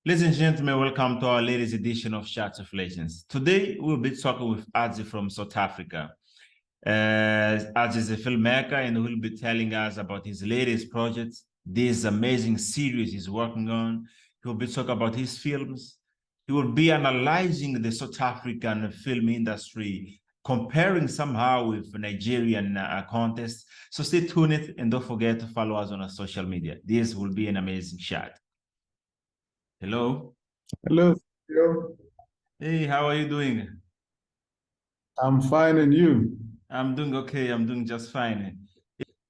Ladies and gentlemen, welcome to our latest edition of Shots of Legends. Today, we'll be talking with Adze from South Africa. Adze is a filmmaker and will be telling us about his latest project, this amazing series he's working on. He will be talking about his films. He will be analyzing the South African film industry, comparing somehow with Nigerian context. So stay tuned and don't forget to follow us on our social media. This will be an amazing shot. Hello. Hello, Theo. Hey, how are you doing? I'm fine, and you? I'm doing okay. I'm doing just fine.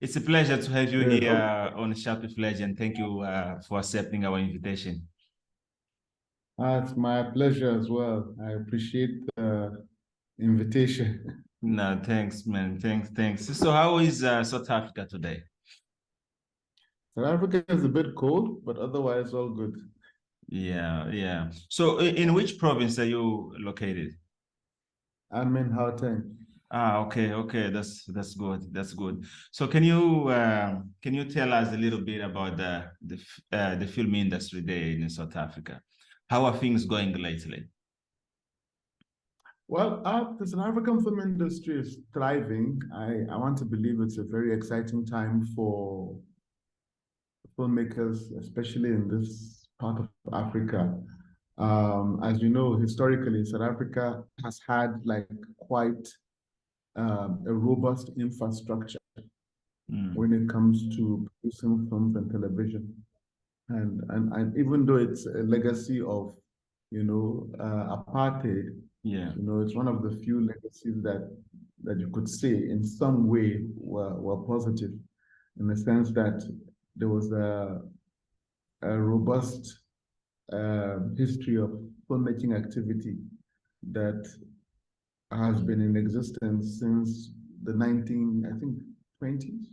It's a pleasure to have you Good. here on Chat with Legend. Thank you for accepting our invitation. It's my pleasure as well. I appreciate the invitation. No, thanks, man. Thanks. So, how is South Africa today? South Africa is a bit cold, but otherwise all good. Yeah. So, in which province are you located? I'm in Gauteng. Okay. That's good. That's good. So, can you tell us a little bit about the film industry there in South Africa? How are things going lately? Well, the South African film industry is thriving. I want to believe it's a very exciting time for filmmakers, especially in this part of Africa. As you know, historically, South Africa has had like quite a robust infrastructure when it comes to producing films and television. And even though it's a legacy of, apartheid, Yeah. it's one of the few legacies that you could say in some way were positive, in the sense that there was a robust history of filmmaking activity that has been in existence since the 19, I think, 20s,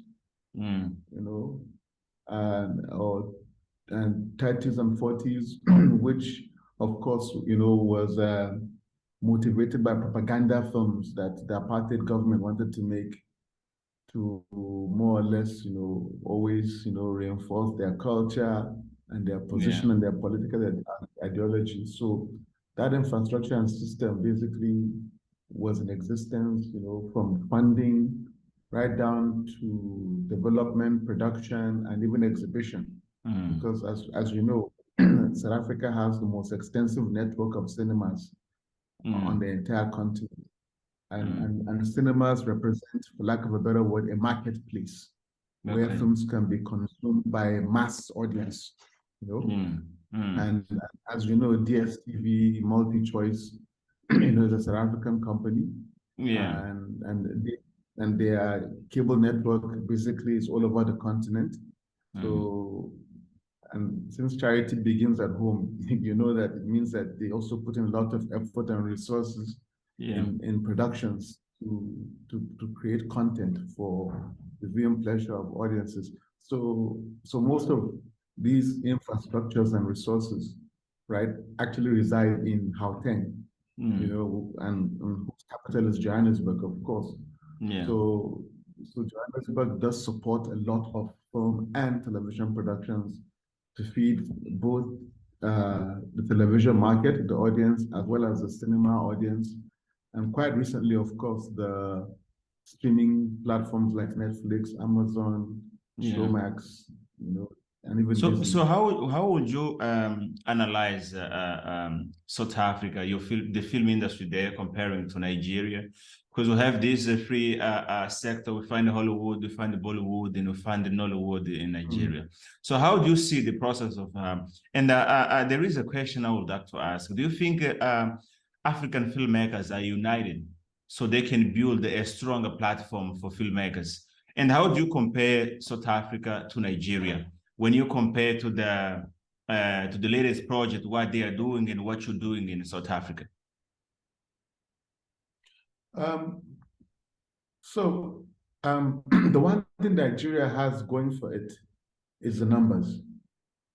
Mm. you know, and 30s and 40s, which of course, was motivated by propaganda films that the apartheid government wanted to make to more or less, always, reinforce their culture and their Yeah. position and their political ideology. So that infrastructure and system basically was in existence, from funding right down to development, production, and even exhibition. Mm. Because as you know, South Africa has the most extensive network of cinemas on the Mm. entire continent. And, Mm. and, and cinemas represent, for lack of a better word, a marketplace where Okay. films can be consumed by a mass audience, you know. Mm. Mm. And as you know, DSTV, Multi-Choice, is a South African company, Yeah. and their cable network basically is all over the continent. Mm. So, and since charity begins at home, you know that it means that they also put in a lot of effort and resources Yeah. in productions to create content for the viewing pleasure of audiences. So most of these infrastructures and resources, right, actually reside in Gauteng, Mm. and whose capital is Johannesburg, of course. Yeah. So Johannesburg does support a lot of film and television productions to feed both the television market, the audience, as well as the cinema audience. And quite recently, of course, the streaming platforms like Netflix, Amazon, Yeah. Showmax, and even So Disney. how would you analyze South Africa, the film industry there comparing to Nigeria? Because we have this free sector. We find Hollywood, we find Bollywood, and we find Nollywood in Mm. Nigeria. So how do you see the process of? And there is a question I would like to ask. Do you think African filmmakers are united so they can build a stronger platform for filmmakers? And how do you compare South Africa to Nigeria when you compare to the latest project, what they are doing and what you're doing in South Africa? Um, the one thing Nigeria has going for it is the numbers.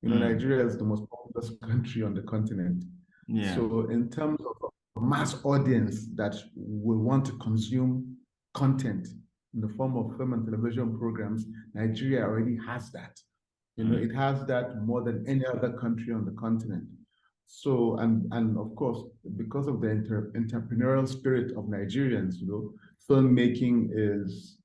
Mm. Nigeria is the most populous country on the continent. Yeah. So in terms of a mass audience that will want to consume content in the form of film and television programs, Nigeria already has that. It has that more than any other country on the continent. So, and of course, because of the entrepreneurial spirit of Nigerians, filmmaking is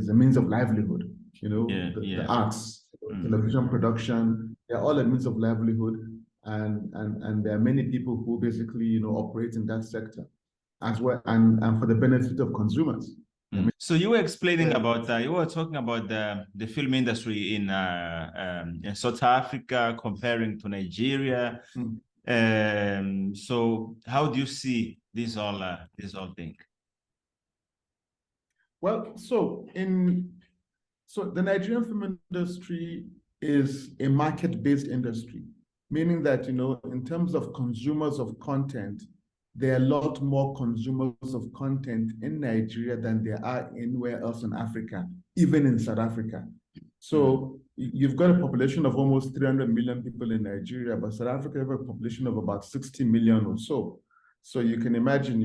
a means of livelihood. The arts, television production, they're all a means of livelihood, and there are many people who basically operate in that sector as well, and for the benefit of consumers. So you were explaining about you were talking about the film industry in South Africa comparing to Nigeria. So how do you see this all thing? Well, so the Nigerian film industry is a market-based industry, meaning that in terms of consumers of content, there are a lot more consumers of content in Nigeria than there are anywhere else in Africa, even in South Africa. So you've got a population of almost 300 million people in Nigeria, but South Africa has a population of about 60 million or so. So you can imagine,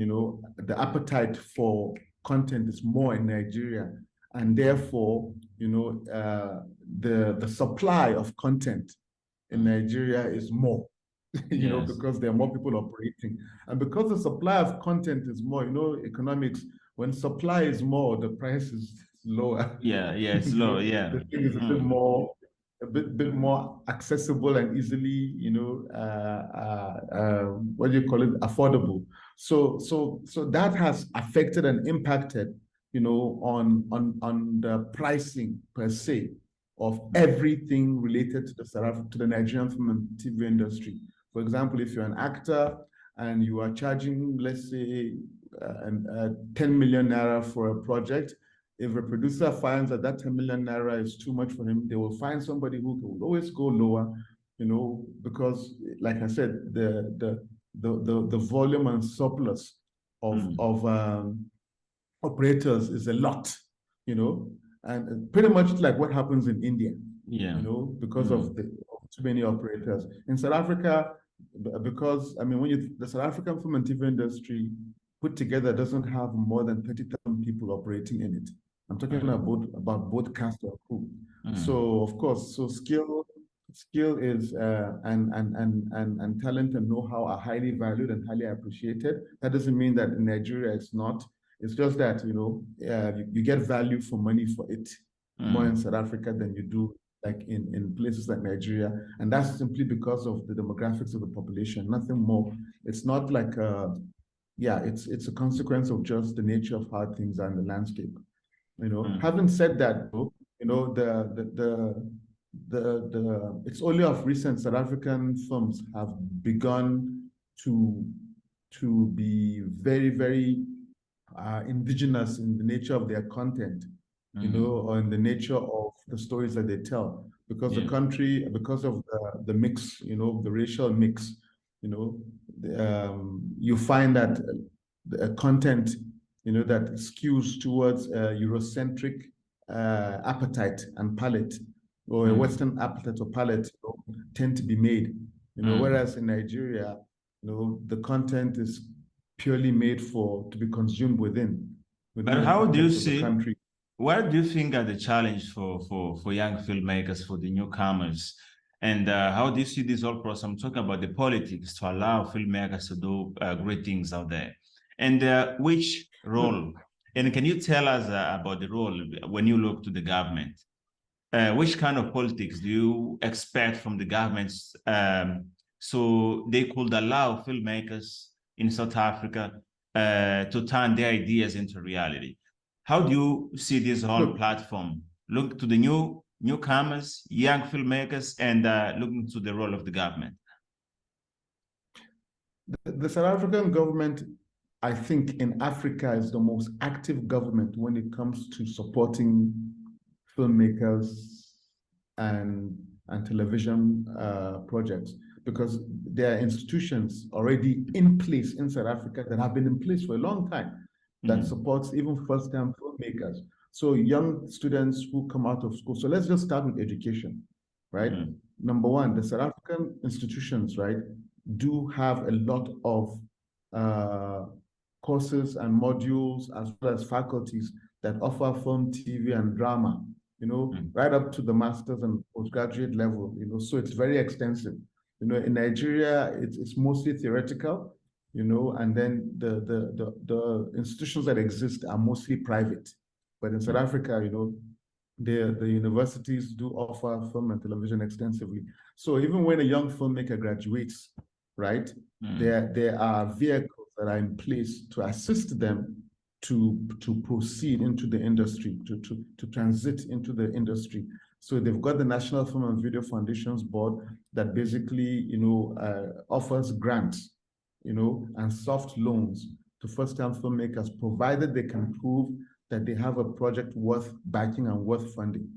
the appetite for content is more in Nigeria, and therefore, the supply of content in Nigeria is more. Because there are more people operating. And because the supply of content is more, economics, when supply is more, the price is lower. It's low, The thing is a bit more accessible and easily, what do you call it, affordable. So that has affected and impacted, on the pricing per se of everything related to the Nigerian film and TV industry. For example, if you're an actor and you are charging, let's say, 10 million naira for a project, if a producer finds that 10 million naira is too much for him, they will find somebody who will always go lower, because, like I said, the volume and surplus of operators is a lot, and pretty much like what happens in India, because of too many operators. In South Africa, because the South African film and TV industry put together doesn't have more than 30,000 people operating in it. I'm talking about both cast or crew. So of course, skill is and talent and know-how are highly valued and highly appreciated. That doesn't mean that in Nigeria it's not. It's just that you get value for money for it more in South Africa than you do like in places like Nigeria, and that's simply because of the demographics of the population, nothing more. It's not like it's a consequence of just the nature of how things are in the landscape. Having said that, it's only of recent South African films have begun to be very, very indigenous in the nature of their content, or in the nature of the stories that they tell, because the country, because of the mix, the racial mix, you find that the content, that skews towards Eurocentric appetite and palate, or a Western appetite or palate, tend to be made, whereas in Nigeria, the content is purely made to be consumed within but how do you see, what do you think are the challenge for young filmmakers, for the newcomers? And how do you see this whole process? I'm talking about the politics to allow filmmakers to do great things out there. And which role, and can you tell us about the role when you look to the government? Which kind of politics do you expect from the governments so they could allow filmmakers in South Africa to turn their ideas into reality? How do you see this whole platform? Look to the newcomers, young filmmakers, and looking to the role of the government. The South African government, I think, in Africa is the most active government when it comes to supporting filmmakers and television projects, because there are institutions already in place in South Africa that have been in place for a long time that supports even first-time filmmakers. So young students who come out of school. So let's just start with education, right? Number one, the South African institutions, right, do have a lot of courses and modules as well as faculties that offer film, TV, and drama, right up to the master's and postgraduate level, so it's very extensive. You know, in Nigeria, it's mostly theoretical, you know, and then the institutions that exist are mostly private. But in South Africa, you know, the universities do offer film and television extensively. So even when a young filmmaker graduates, right, there are vehicles that are in place to assist them to proceed into the industry, to transit into the industry. So they've got the National Film and Video Foundations Board that basically, you know, offers grants, you know, and soft loans to first-time filmmakers, provided they can prove that they have a project worth backing and worth funding.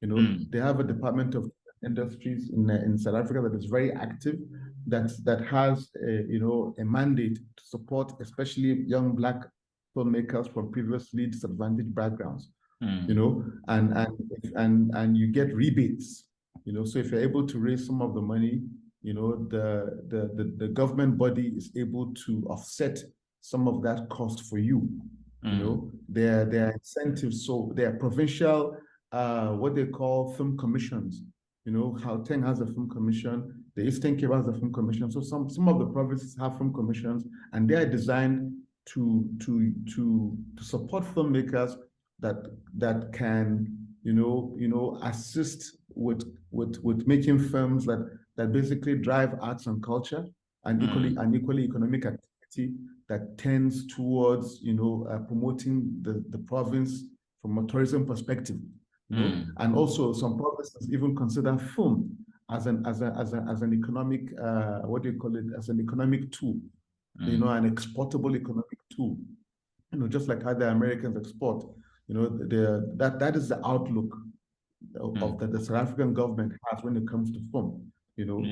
You know, they have a Department of Industries in South Africa that is very active, that has you know, a mandate to support especially young Black filmmakers from previously disadvantaged backgrounds. You know, and you get rebates. You know, so if you're able to raise some of the money, you know, the government body is able to offset some of that cost for you. You know, there are incentives. So there are provincial, what they call film commissions. You know, Gauteng has a film commission, the Eastern Cape has a film commission. So some of the provinces have film commissions, and they are designed to support filmmakers that can, you know, assist with making films that basically drive arts and culture, and equally economic activity that tends towards, you know, promoting the province from a tourism perspective. You know, and also some provinces even consider film as an economic, what do you call it, as an economic tool, you know, an exportable economic tool. You know, just like how the Americans export. You know, that is the outlook of that the South African government has when it comes to film. You know,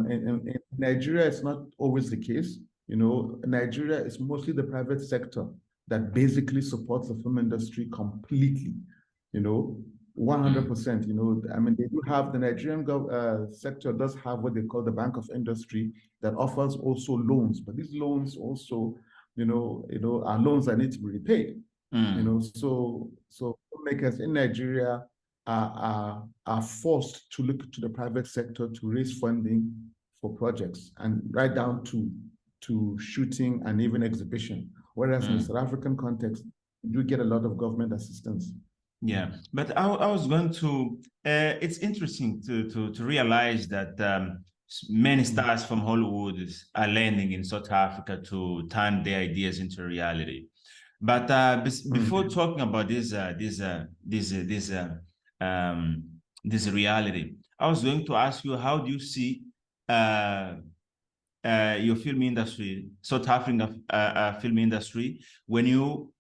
in Nigeria, it's not always the case. You know, Nigeria is mostly the private sector that basically supports the film industry completely. You know, 100%. You know, I mean, they do have, the Nigerian sector does have what they call the Bank of Industry that offers also loans, but these loans also, you know, are loans that need to be repaid. You know, so filmmakers in Nigeria are forced to look to the private sector to raise funding for projects, and right down to shooting and even exhibition. Whereas in the South African context, you do get a lot of government assistance. Yeah, but I was going to, it's interesting to realize that many stars from Hollywood are landing in South Africa to turn their ideas into reality. But before talking about this reality, I was going to ask you, how do you see your film industry, South African film industry, when you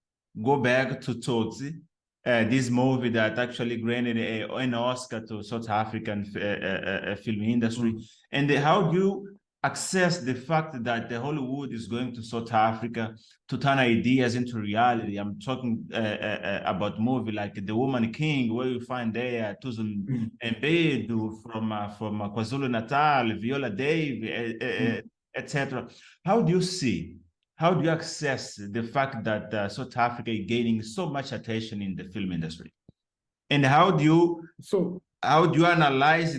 go back to Tsotsi, this movie that actually granted an Oscar to South African film industry, and how do you access the fact that the Hollywood is going to South Africa to turn ideas into reality? I'm talking about movie like The Woman King, where you find there Tuzun Mbedu from KwaZulu-Natal, Viola Davis, etc. How do you access the fact that South Africa is gaining so much attention in the film industry? And how do you analyze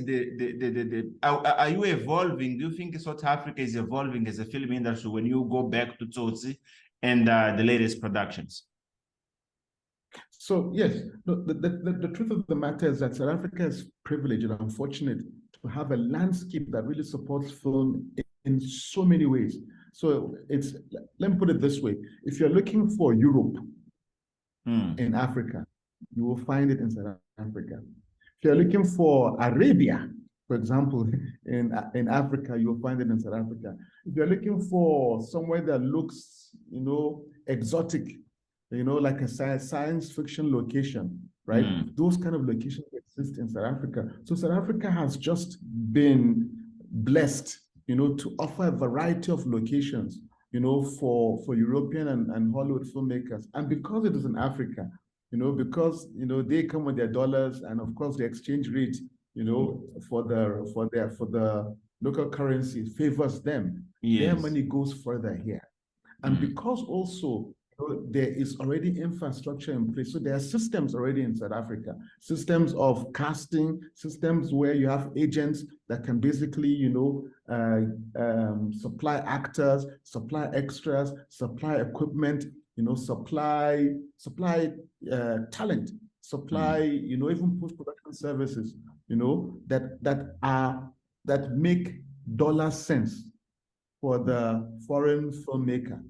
are you evolving? Do you think South Africa is evolving as a film industry when you go back to Tsotsi and the latest productions? So yes, the truth of the matter is that South Africa is privileged and unfortunate to have a landscape that really supports film in so many ways. So let me put it this way: if you're looking for Europe in Africa, you will find it in South Africa. If you're looking for Arabia, for example, in Africa, you'll find it in South Africa. If you're looking for somewhere that looks, you know, exotic, you know, like a science fiction location, right? Those kind of locations exist in South Africa. So South Africa has just been blessed, you know, to offer a variety of locations, you know, for European and Hollywood filmmakers. And because it is in Africa, you know, because, you know, they come with their dollars, and of course the exchange rate, you know, for the local currency favors them. Yes. Their money goes further here. And because also there is already infrastructure in place. So there are systems already in South Africa, systems of casting, systems where you have agents that can basically, supply actors, supply extras, supply equipment, supply talent, supply, even post-production services, that make dollar sense for the foreign filmmaker.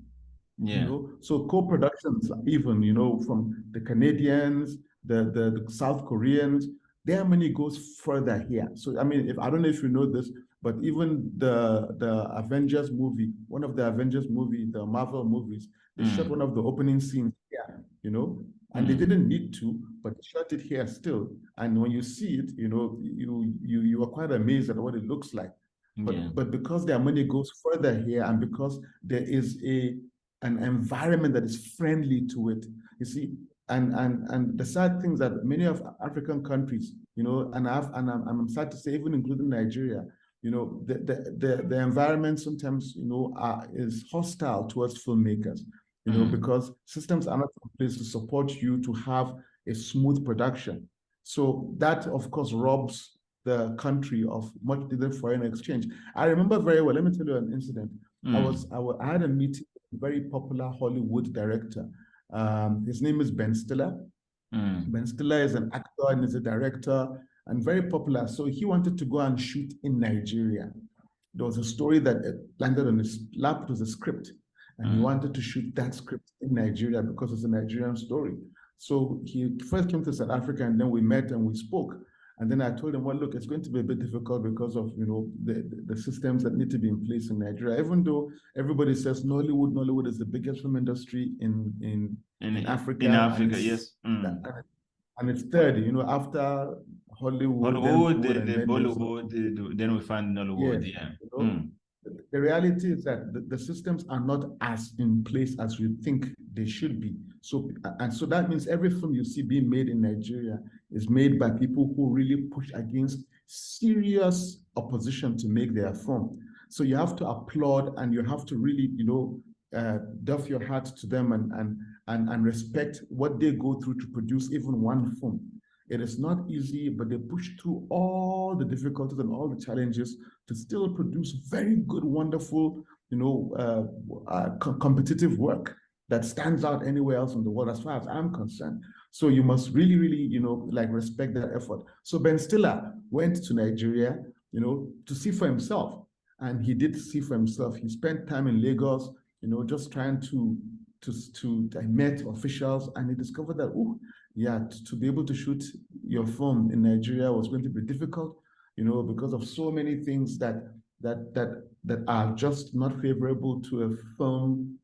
Yeah. So co-productions, even, from the Canadians, the South Koreans, their money goes further here. So I mean, I don't know if you know this, but even the Avengers movie, one of the Avengers movie, the Marvel movies, they shot one of the opening scenes here, and they didn't need to, but they shot it here still. And when you see it, you are quite amazed at what it looks like. But because their money goes further here, and because there is an environment that is friendly to it, you see, and the sad thing is that many of African countries, and I'm sad to say, even including Nigeria, the environment sometimes, is hostile towards filmmakers, because systems are not in place to support you to have a smooth production. So that, of course, robs the country of much needed foreign exchange. I remember very well. Let me tell you an incident. I had a meeting with a very popular Hollywood director. His name is Ben Stiller. Ben Stiller is an actor and is a director and very popular. So he wanted to go and shoot in Nigeria. There was a story that landed on his lap. It was a script, and he wanted to shoot that script in Nigeria because it's a Nigerian story. So he first came to South Africa, and then we met and we spoke. And then I told him, well, look, it's going to be a bit difficult because of, the systems that need to be in place in Nigeria. Even though everybody says Nollywood is the biggest film industry in Africa. In Africa, yes. And it's third, after Hollywood, then Bollywood, then we find Nollywood. Yes, the reality is that the systems are not as in place as we think they should be. So that means every film you see being made in Nigeria is made by people who really push against serious opposition to make their film. So you have to applaud, and you have to really, doff your hat to them and respect what they go through to produce even one film. It is not easy, but they push through all the difficulties and all the challenges to still produce very good, wonderful, competitive work that stands out anywhere else in the world, as far as I'm concerned. So you must really, really, respect that effort. So Ben Stiller went to Nigeria, to see for himself. And he did see for himself. He spent time in Lagos, just trying to met officials, and he discovered that, to be able to shoot your film in Nigeria was going to be difficult, because of so many things that are just not favorable to a film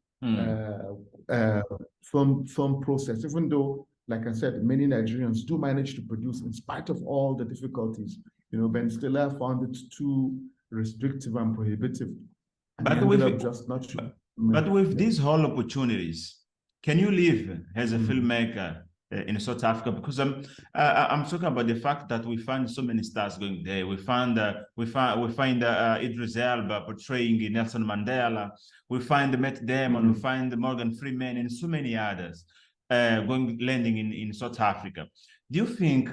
film process. Even though, like I said, many Nigerians do manage to produce in spite of all the difficulties. Ben Stiller found it too restrictive and prohibitive, and but he ended up just not sure. But with these whole opportunities, can you live as a filmmaker in South Africa? Because I'm talking about the fact that we find so many stars going there. We find Idris Elba portraying Nelson Mandela. We find Matt Damon. We find Morgan Freeman and so many others landing in South Africa. Do you think,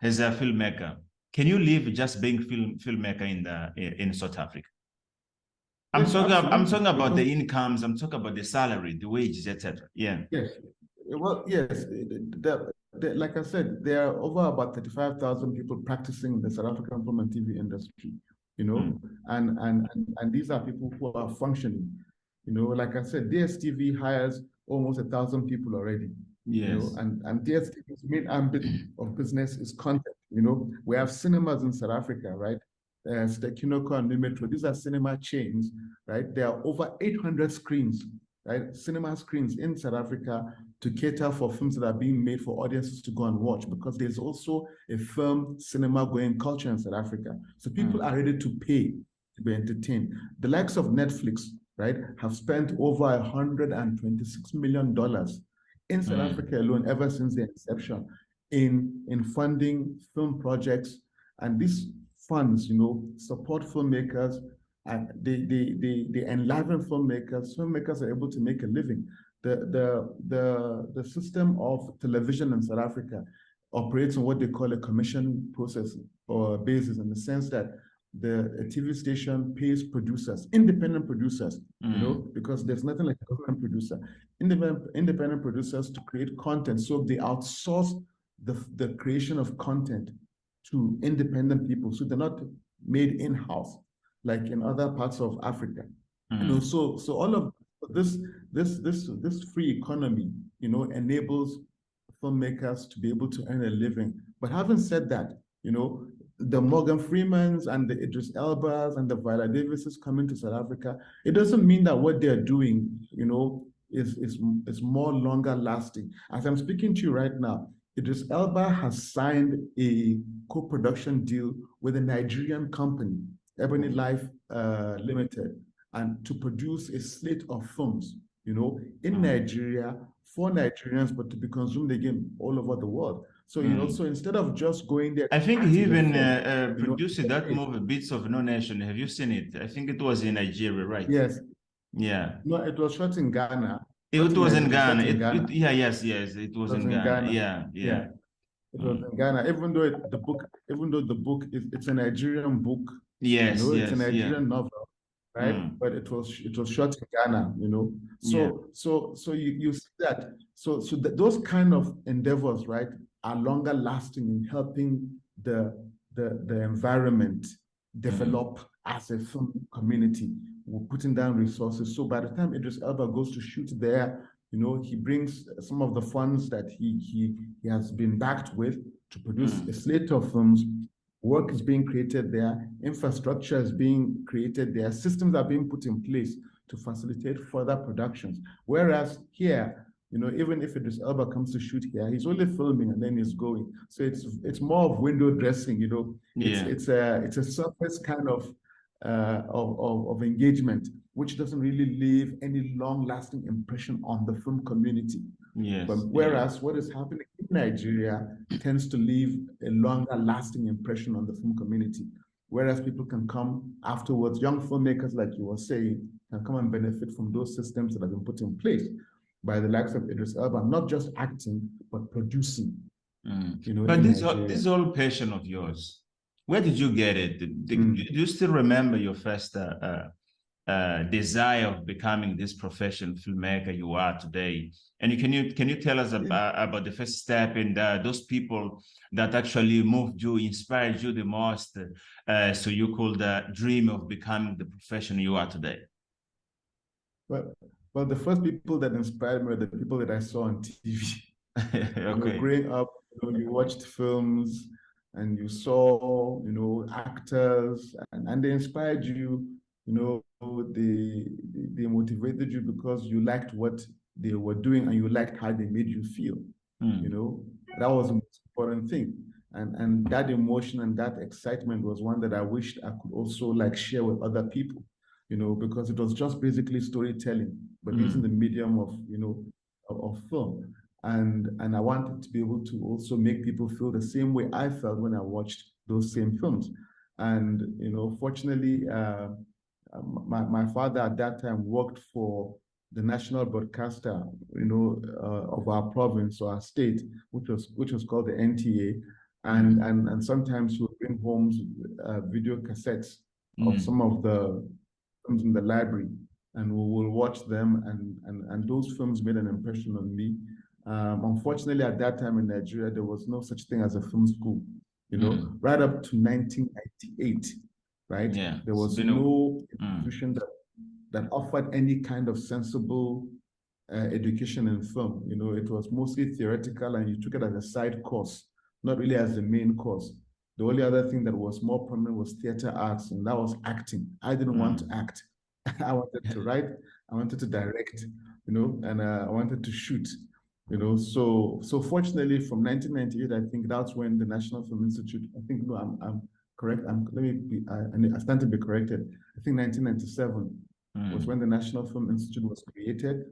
as a filmmaker, can you live just being filmmaker in South Africa? I'm talking about the incomes. I'm talking about the salary, the wages, etc. Yeah. Yes. Well, yes. Like I said, there are over about 35,000 people practicing in the South African film and TV industry. And these are people who are functioning. Like I said, DSTV hires almost 1,000 people already. Yes. And DSTV's main ambit of business is content. We have cinemas in South Africa, right? Kinoko and Metro. These are cinema chains, right? There are over 800 screens, right? Cinema screens in South Africa to cater for films that are being made for audiences to go and watch, because there's also a film cinema going culture in South Africa. So people are ready to pay to be entertained. The likes of Netflix, right, have spent over $126 million in South Africa alone ever since their inception in funding film projects. And these funds, support filmmakers, and they enliven filmmakers. Filmmakers are able to make a living. The system of television in South Africa operates on what they call a commission process or basis, in the sense that a TV station pays producers, independent producers, you know, because there's nothing like a government producer, independent producers to create content. So they outsource the creation of content to independent people. So they're not made in-house like in other parts of Africa. You know, so all of this free economy, you know, enables filmmakers to be able to earn a living. But having said that, you know, the Morgan Freemans and the Idris Elbas and the Viola Davises coming to South Africa, it doesn't mean that what they're doing, you know, is more longer lasting. As I'm speaking to you right now, Idris Elba has signed a co-production deal with a Nigerian company, Ebony Life Limited, and to produce a slate of films, you know, in Nigeria for Nigerians, but to be consumed again all over the world. So, you know, so instead of just going there, I think he even produced that movie, Beats of No Nation. Have you seen it? I think it was in Nigeria, right? Yes. Yeah. No, it was shot in Ghana. It was in Ghana. Yeah, yes, it was in Ghana. Yeah. It was in Ghana, even though the book it's a Nigerian book. Yes, you know, yes, it's a Nigerian novel, right? But it was shot in Ghana, you know. So you see that. So those kind of endeavors, right, are longer lasting in helping the environment develop as a film community. We're putting down resources. So by the time Idris Elba goes to shoot there, you know, he brings some of the funds that he has been backed with to produce a slate of films. Work is being created there, infrastructure is being created there, systems are being put in place to facilitate further productions. Whereas here, you know, even if Idris Elba comes to shoot here, he's only filming and then he's going. So it's more of window dressing, you know. It's a surface kind of engagement, which doesn't really leave any long-lasting impression on the film community. Yes. But whereas what is happening in Nigeria tends to leave a longer-lasting impression on the film community. Whereas people can come afterwards, young filmmakers, like you were saying, can come and benefit from those systems that have been put in place by the likes of Idris Elba, not just acting, but producing. You know, but this whole passion of yours, where did you get it? Do you still remember your first desire of becoming this professional filmmaker you are today? And can you tell us about the first step and those people that actually moved you, inspired you the most, so you could dream of becoming the professional you are today? Well, the first people that inspired me were the people that I saw on TV. Okay. You know, growing up, you know, you watched films and you saw, you know, actors, and they inspired you. You know, they motivated you because you liked what they were doing and you liked how they made you feel. You know, that was the most important thing. And that emotion and that excitement was one that I wished I could also like share with other people, you know, because it was just basically storytelling, but using the medium of, you know, of film. And I wanted to be able to also make people feel the same way I felt when I watched those same films. And, you know, fortunately, my father at that time worked for the national broadcaster, you know, of our province or our state, which was called the NTA. And sometimes he would bring home video cassettes of some of the films in the library, and we will watch them, and those films made an impression on me. Unfortunately, at that time in Nigeria, there was no such thing as a film school, you know, right up to 1998, right? Yeah. There was no institution that offered any kind of sensible education in film. You know, it was mostly theoretical, and you took it as a side course, not really as the main course. The only other thing that was more prominent was theater arts, and that was acting. I didn't want to act. I wanted to write, I wanted to direct, you know, and I wanted to shoot, you know. So fortunately, from 1998, I think that's when the National Film Institute, I think, no, I'm correct. I stand to be corrected. I think 1997 was when the National Film Institute was created,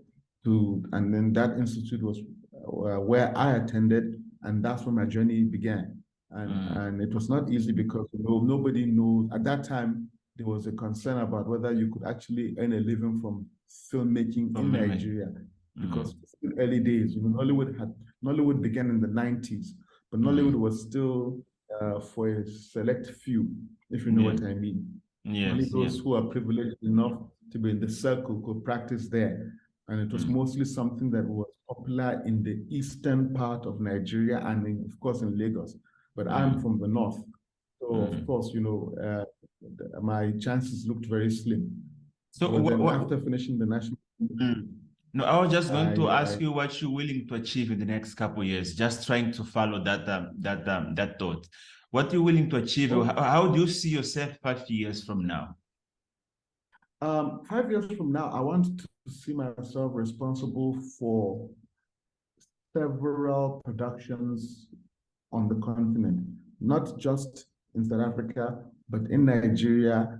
and then that institute was where I attended, and that's when my journey began. And it was not easy because, you know, nobody knew at that time. There was a concern about whether you could actually earn a living from filmmaking in Nigeria. because it's still early days. You know, Nollywood began in the 90s, but Nollywood was still for a select few, if you know what I mean. Only those who are privileged enough to be in the circle could practice there. And it was mostly something that was popular in the eastern part of Nigeria and of course in Lagos. But I'm from the north. So of course, you know, my chances looked very slim. So after finishing the national No, I was just going to ask you what you're willing to achieve in the next couple of years, just trying to follow that thought. What you're willing to achieve, how do you see yourself 5 years from now? 5 years from now, I want to see myself responsible for several productions on the continent, not just in South Africa, but in Nigeria,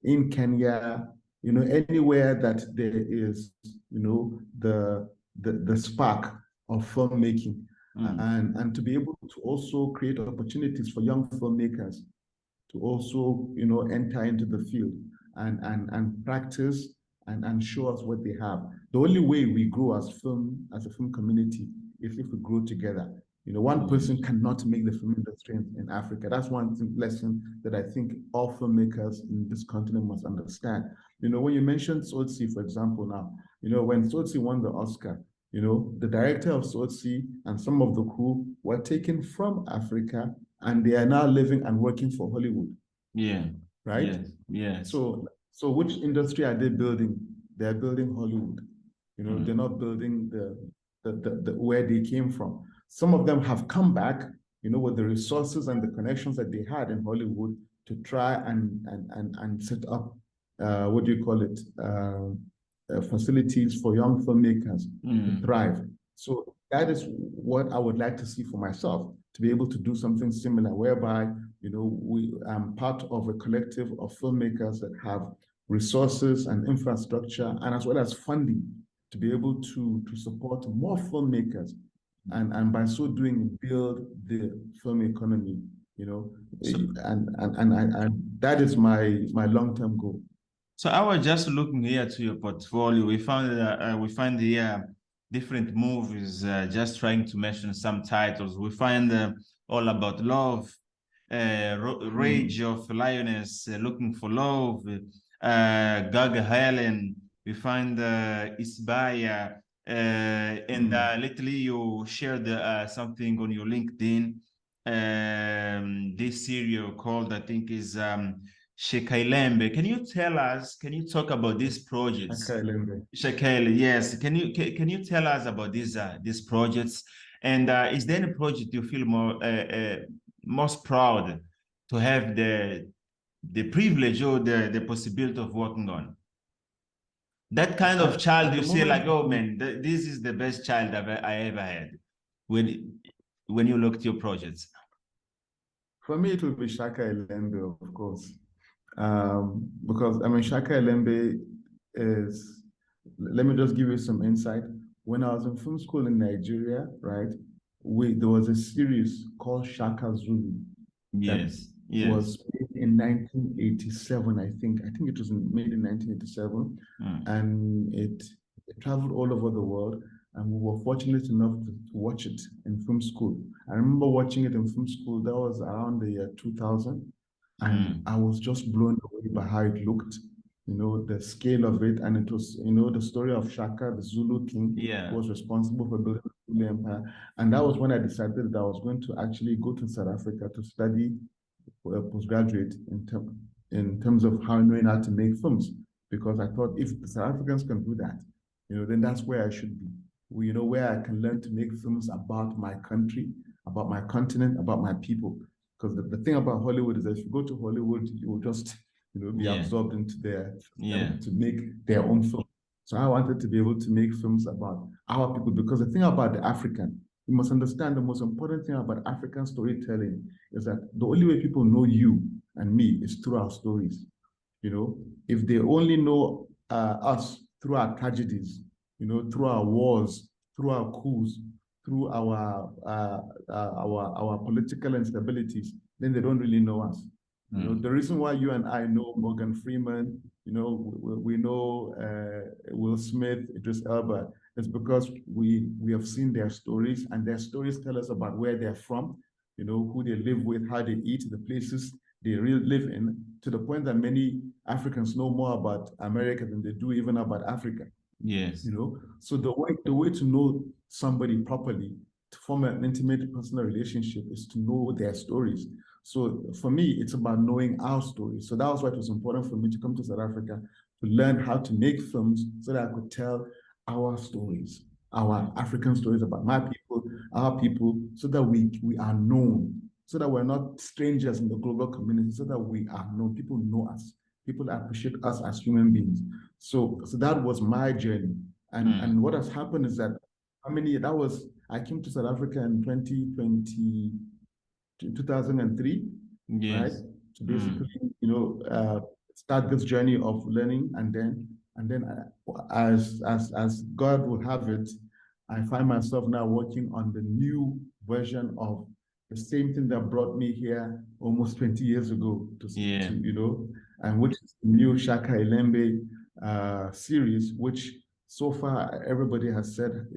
in Kenya, you know, anywhere that there is, you know, the spark of filmmaking, and to be able to also create opportunities for young filmmakers to also, you know, enter into the field and practice and show us what they have. The only way we grow as a film community is if we grow together. You know, one person cannot make the film industry in Africa. That's one lesson that I think all filmmakers in this continent must understand. You know, when you mentioned Tsotsi, for example, now, you know, when Tsotsi won the Oscar, you know, the director of Tsotsi and some of the crew were taken from Africa, and they are now living and working for Hollywood. Yeah. Right? Yes. Yes. So which industry are they building? They're building Hollywood. You know, they're not building the where they came from. Some of them have come back, you know, with the resources and the connections that they had in Hollywood to try and set up what do you call it? Facilities for young filmmakers to thrive. So that is what I would like to see for myself, to be able to do something similar, whereby, you know, I'm part of a collective of filmmakers that have resources and infrastructure, and as well as funding to be able to support more filmmakers, and by so doing build the film economy, you know. And that is my long-term goal. So I was just looking here to your portfolio. We find here different movies. Just trying to mention some titles. We find All About Love, Rage of Lioness, Looking for Love, Gaga Helen. We find Isbaya, and lately you shared something on your LinkedIn. This serial called, I think, is Shekailembe. Can you talk about these projects? Shekaile, yes. Can you tell us about these projects? And is there any project you feel most proud to have the privilege or the possibility of working on? That kind of child you say like, oh man, this is the best child I ever had when you look at your projects. For me, it will be Shaka Ilembe, of course. Because I mean, Shaka Ilembe is, let me just give you some insight. When I was in film school in Nigeria, right, there was a series called Shaka Zulu. Yes. Was made in 1987, I think. I think it was made in 1987, and it traveled all over the world. And we were fortunate enough to watch it in film school. I remember watching it in film school. That was around the year 2000. And I was just blown away by how it looked, you know, the scale of it. And it was, you know, the story of Shaka, the Zulu king, who was responsible for building the Zulu empire. And that was when I decided that I was going to actually go to South Africa to study postgraduate in terms of knowing how to make films, because I thought if the South Africans can do that, you know, then that's where I should be. You know, where I can learn to make films about my country, about my continent, about my people. Because the thing about Hollywood is that if you go to Hollywood, you will just, you know, be absorbed into to make their own film. So I wanted to be able to make films about our people, because the thing about the African, you must understand, the most important thing about African storytelling is that the only way people know you and me is through our stories. You know, if they only know us through our tragedies, you know, through our wars, through our coups, through our political instabilities, then they don't really know us. You know, the reason why you and I know Morgan Freeman, you know, we know Will Smith, Idris Elba, is because we have seen their stories, and their stories tell us about where they're from, who they live with, how they eat, the places they really live in, to the point that many Africans know more about America than they do even about Africa. Yes. So the way to know somebody properly, to form an intimate personal relationship, is to know their stories. So for me, it's about knowing our stories. So that was why it was important for me to come to South Africa, to learn how to make films so that I could tell our stories, our African stories about my people, our people, so that we are known, so that we're not strangers in the global community, so that we are known. People know us. People appreciate us as human beings. So that was my journey. And what has happened is that I came to South Africa in 2003, Yes. right? To basically, start this journey of learning, and then as God will have it, I find myself now working on the new version of the same thing that brought me here almost 20 years ago and which is the new Shaka Ilembe series, which so far everybody has said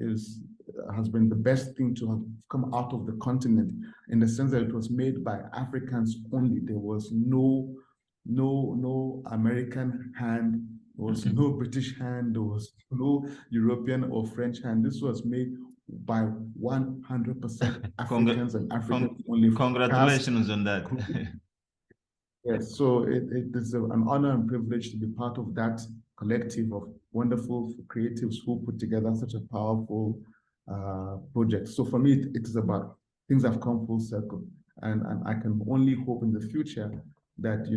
has been the best thing to have come out of the continent, in the sense that it was made by Africans only. There was no American hand, there was no British hand, there was no European or French hand. This was made by 100% Africans and Africans only. Congratulations on that. Yes, so it is an honor and privilege to be part of that collective of wonderful creatives who put together such a powerful project. So for me, it is about things have come full circle, and I can only hope in the future that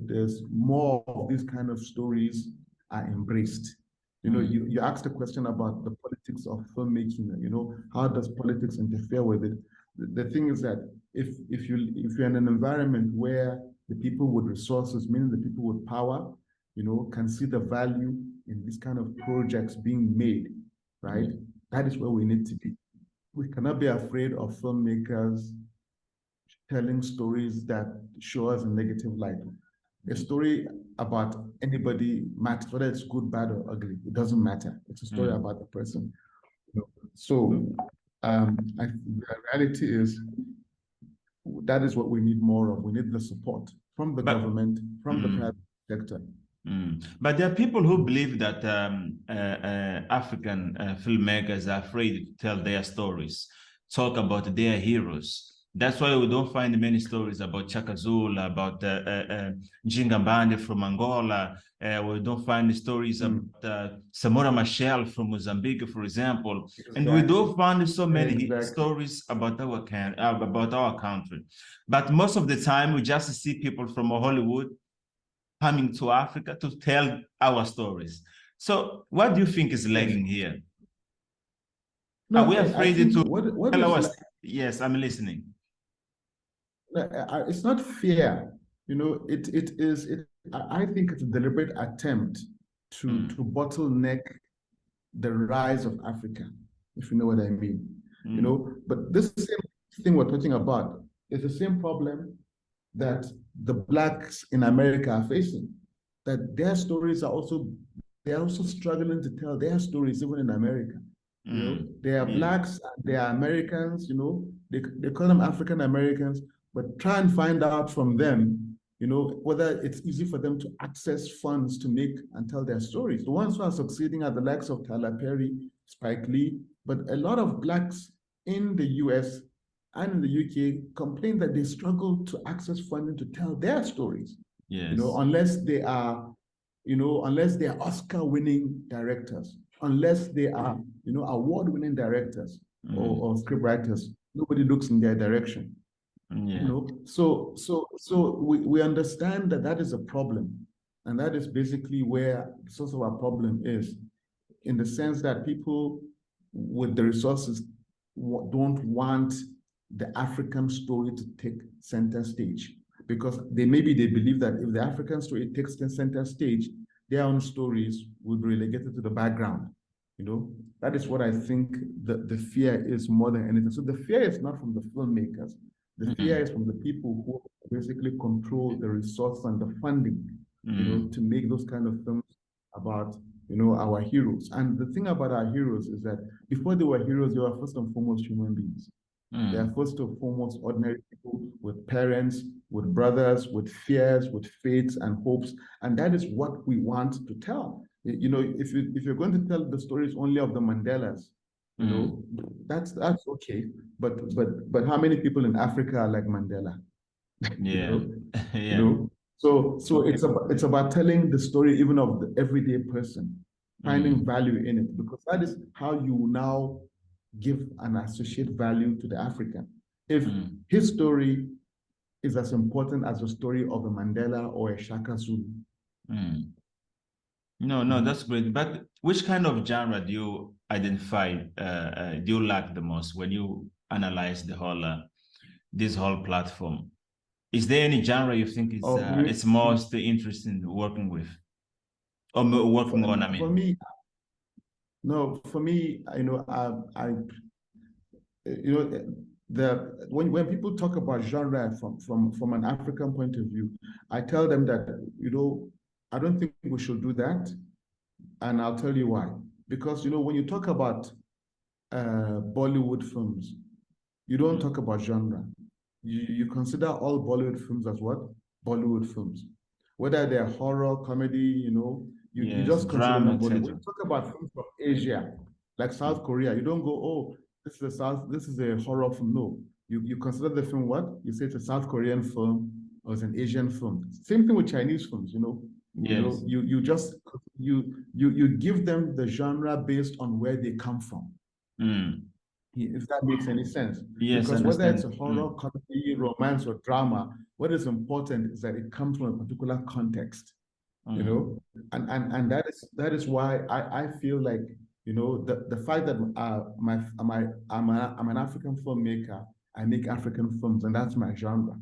there's more of these kind of stories are embraced. You asked a question about the politics of filmmaking. How does politics interfere with it? The thing is that if you're in an environment where the people with resources, meaning the people with power, can see the value in these kind of projects being made, right? That is where we need to be. We cannot be afraid of filmmakers telling stories that show us a negative light. A story about anybody matters, whether it's good, bad, or ugly. It doesn't matter. It's a story about the person. So the reality is that is what we need more of. We need the support from the government, from the private sector. But there are people who believe that African filmmakers are afraid to tell their stories, talk about their heroes. That's why we don't find many stories about Chaka Zulu, about Njinga Mbande from Angola. We don't find stories about Samora Machel from Mozambique, for example. Exactly. And we don't find so many stories about our country. But most of the time, we just see people from Hollywood coming to Africa to tell our stories. So what do you think is lagging here? No, are we afraid to tell our... Yes, I'm listening. It's not fear. I think it's a deliberate attempt to bottleneck the rise of Africa, if you know what I mean. But this same thing we're talking about is the same problem that the Blacks in America are facing, that their stories are they're also struggling to tell their stories even in America. They are Blacks, they are Americans, they call them African Americans, but try and find out from them, whether it's easy for them to access funds to make and tell their stories. The ones who are succeeding are the likes of Tyler Perry, Spike Lee, but a lot of Blacks in the US and in the UK complain that they struggle to access funding to tell their stories. Yes. Unless they are Oscar-winning directors, unless they are, award-winning directors or script writers, nobody looks in their direction. Yeah. So we understand that is a problem, and that is basically where the source of our problem is, in the sense that people with the resources don't want the African story to take center stage, because they believe that if the African story takes the center stage, their own stories will be relegated to the background. That is what I think the fear is more than anything. So the fear is not from the filmmakers. The fear is from the people who basically control the resource and the funding, to make those kind of films about, our heroes. And the thing about our heroes is that before they were heroes, they were first and foremost human beings. They are first and foremost ordinary people with parents, with brothers, with fears, with faiths and hopes. And that is what we want to tell. If you're going to tell the stories only of the Mandelas, that's okay. But how many people in Africa are like Mandela? Yeah. So it's about telling the story even of the everyday person, finding value in it, because that is how you now give and associate value to the African. If his story is as important as the story of a Mandela or a Shaka Zulu. No, that's great. But which kind of genre do you identify, do you like the most when you analyze the whole, this whole platform? Is there any genre you think is it's most interesting working with or working on? I mean, for me, when people talk about genre from an African point of view, I tell them that I don't think we should do that, and I'll tell you why. Because when you talk about Bollywood films, you don't talk about genre. You consider all Bollywood films as what? Bollywood films. Whether they're horror, comedy, you just consider them Bollywood. When you talk about films from Asia, like South Korea, you don't go, oh, this is a horror film. No. You consider the film what? You say it's a South Korean film or it's an Asian film. Same thing with Chinese films, Yes. You give them the genre based on where they come from. If that makes any sense. Yes, because whether it's a horror, comedy, romance, or drama, what is important is that it comes from a particular context. And that is why I feel like the fact that I'm an African filmmaker, I make African films, and that's my genre.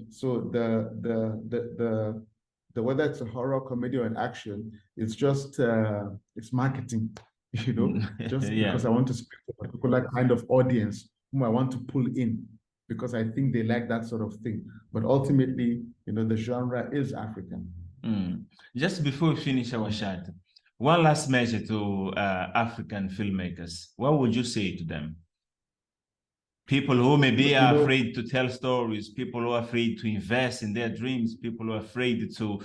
So the whether it's a horror, comedy, or an action, it's just it's marketing. Just because I want to speak to a particular kind of audience whom I want to pull in, because I think they like that sort of thing. But ultimately, the genre is African. Just before we finish our chat, one last message to African filmmakers. What would you say to them? People who maybe are afraid to tell stories, people who are afraid to invest in their dreams, people who are afraid to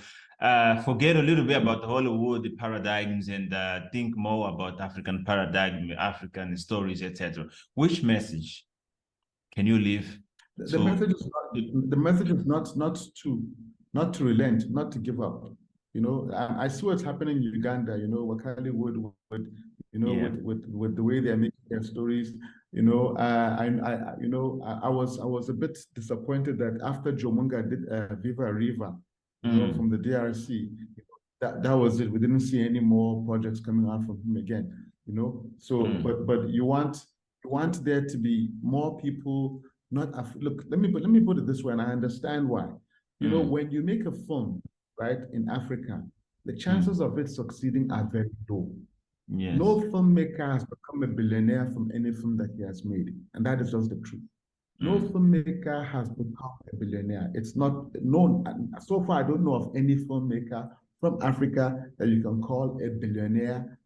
forget a little bit about Hollywood paradigms and think more about African paradigm, African stories, etc. Which message can you leave? The message is not to relent, not to give up. I see what's happening in Uganda. Wakali Wood, with the way they're making their stories. I was a bit disappointed that after Jomunga did Viva Riva, from the DRC, that was it. We didn't see any more projects coming out from him again. So but you want there to be more people. Look, let me put it this way, and I understand why. When you make a film, right, in Africa, the chances of it succeeding are very low. Yes. No filmmaker has become a billionaire from any film that he has made, and that is just the truth. No filmmaker has become a billionaire. It's not known. So far, I don't know of any filmmaker from Africa that you can call a billionaire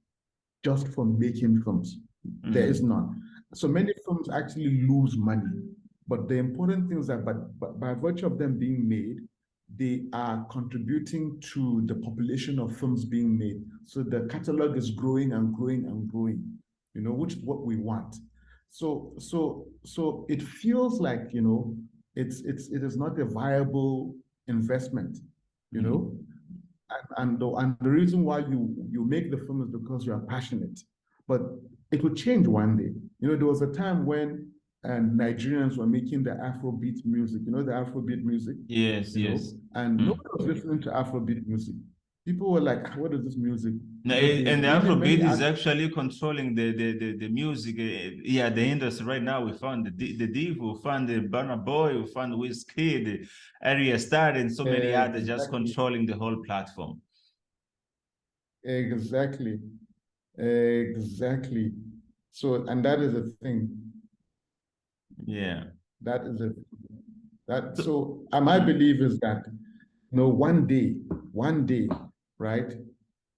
just for making films. There is none. So many films actually lose money. But the important thing is that by virtue of them being made, they are contributing to the population of films being made. So the catalog is growing and growing and growing, which is what we want. So it feels like, it is not a viable investment, and the reason why you make the film is because you are passionate. But it will change one day. There was a time when Nigerians were making the Afrobeat music, the Afrobeat music. Yes, yes. And nobody was listening to Afrobeat music. People were like, what is this music? No, and the Afrobeat is actually controlling the music. The industry right now. We found the Div, we found the Burna Boy, we found Wizkid, the Area Star, and so many others just controlling the whole platform. Exactly. So, and that is a thing. Yeah. That is it. So my belief is that, one day, right,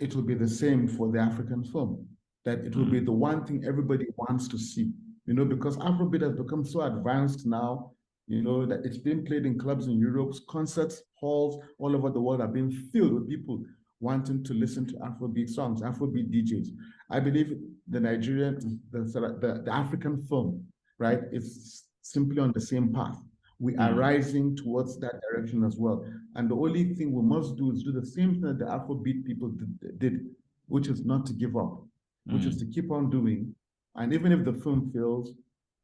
it will be the same for the African film, that it will be the one thing everybody wants to see, because Afrobeat has become so advanced now, that it's being played in clubs in Europe, concerts, halls all over the world are being filled with people wanting to listen to Afrobeat songs, Afrobeat DJs. I believe the Nigerian, the African film, right, is simply on the same path. We are rising towards that direction as well. And the only thing we must do is do the same thing that the Afrobeat people did, which is not to give up, which is to keep on doing. And even if the film fails,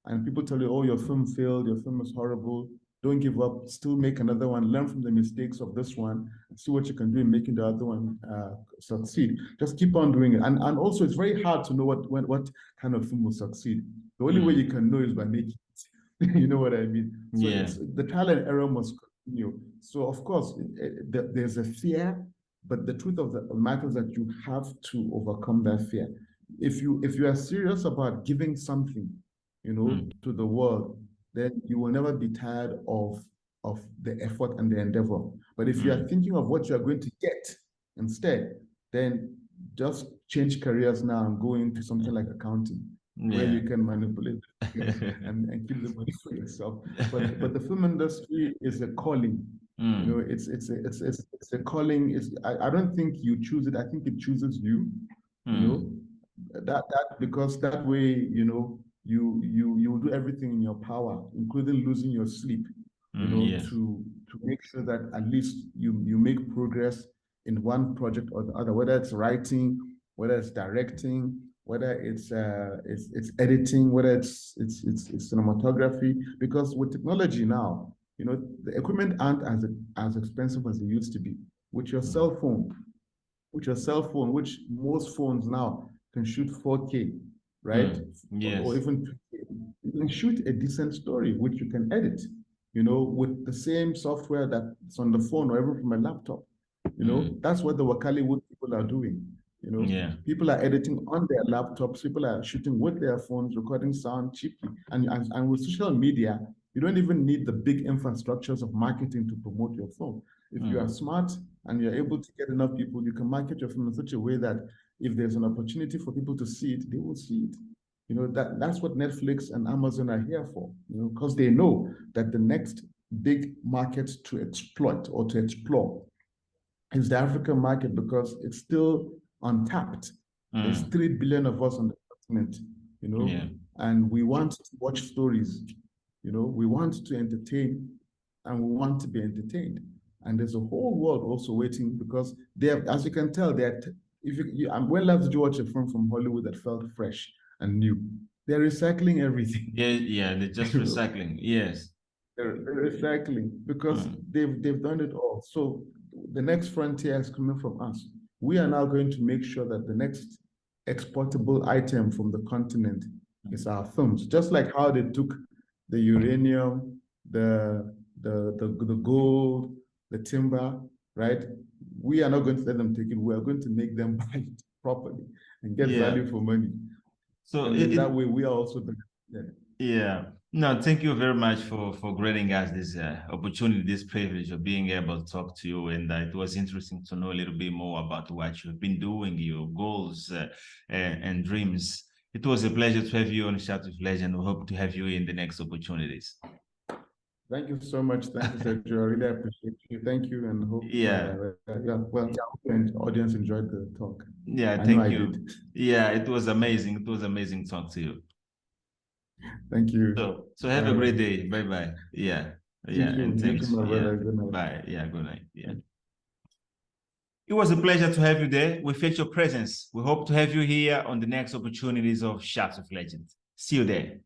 and people tell you, oh, your film failed, your film is horrible, don't give up, still make another one, learn from the mistakes of this one, see what you can do in making the other one succeed. Just keep on doing it. And also, it's very hard to know what kind of film will succeed. The only way you can know is by making it. You know what I mean? So the trial and error must continue. So of course, there's a fear, but the truth of the matter is that you have to overcome that fear. If you are serious about giving something, to the world, then you will never be tired of the effort and the endeavor. But if you are thinking of what you are going to get instead, then just change careers now and go into something like accounting, where you can manipulate and keep the money for yourself. But the film industry is a calling. It's a calling. I don't think you choose it. I think it chooses you. That because that way, you do everything in your power, including losing your sleep, to make sure that at least you make progress in one project or the other, whether it's writing, whether it's directing, whether it's editing, whether it's cinematography. Because with technology now, the equipment aren't as expensive as they used to be. With your cell phone, which most phones now can shoot 4K, right? Yes. Or even 2K. You can shoot a decent story, which you can edit, with the same software that's on the phone or even from a laptop. That's what the Wakaliwood people are doing. People are editing on their laptops, people are shooting with their phones, recording sound cheaply. And with social media, you don't even need the big infrastructures of marketing to promote your film. If you are smart and you're able to get enough people, you can market your film in such a way that if there's an opportunity for people to see it, they will see it. That's what Netflix and Amazon are here for, because they know that the next big market to exploit or to explore is the African market, because it's still untapped. There's 3 billion of us on the continent, and we want to watch stories, we want to entertain, and we want to be entertained. And there's a whole world also waiting, because they have, as you can tell, they're when last did you watch a film from Hollywood that felt fresh and new? They're recycling everything. They're just recycling. Yes. They're recycling because they've done it all. So the next frontier is coming from us. We are now going to make sure that the next exportable item from the continent is our films. Just like how they took the uranium, the gold, the timber, right? We are not going to let them take it. We are going to make them buy it properly and get value for money. So in that way, we are also No, thank you very much for granting us this opportunity, this privilege of being able to talk to you. And it was interesting to know a little bit more about what you've been doing, your goals and dreams. It was a pleasure to have you on Chat with Legend. We hope to have you in the next opportunities. Thank you so much. Thank you, Sergio. I really appreciate you. Thank you, and hope and audience enjoyed the talk. Thank you. It was amazing. It was amazing to talk to you. Thank you. So have a great day. Bye-bye. And thanks. Good night. Bye. Good night. It was a pleasure to have you there. We felt your presence. We hope to have you here on the next opportunities of Chats with Legends. See you there.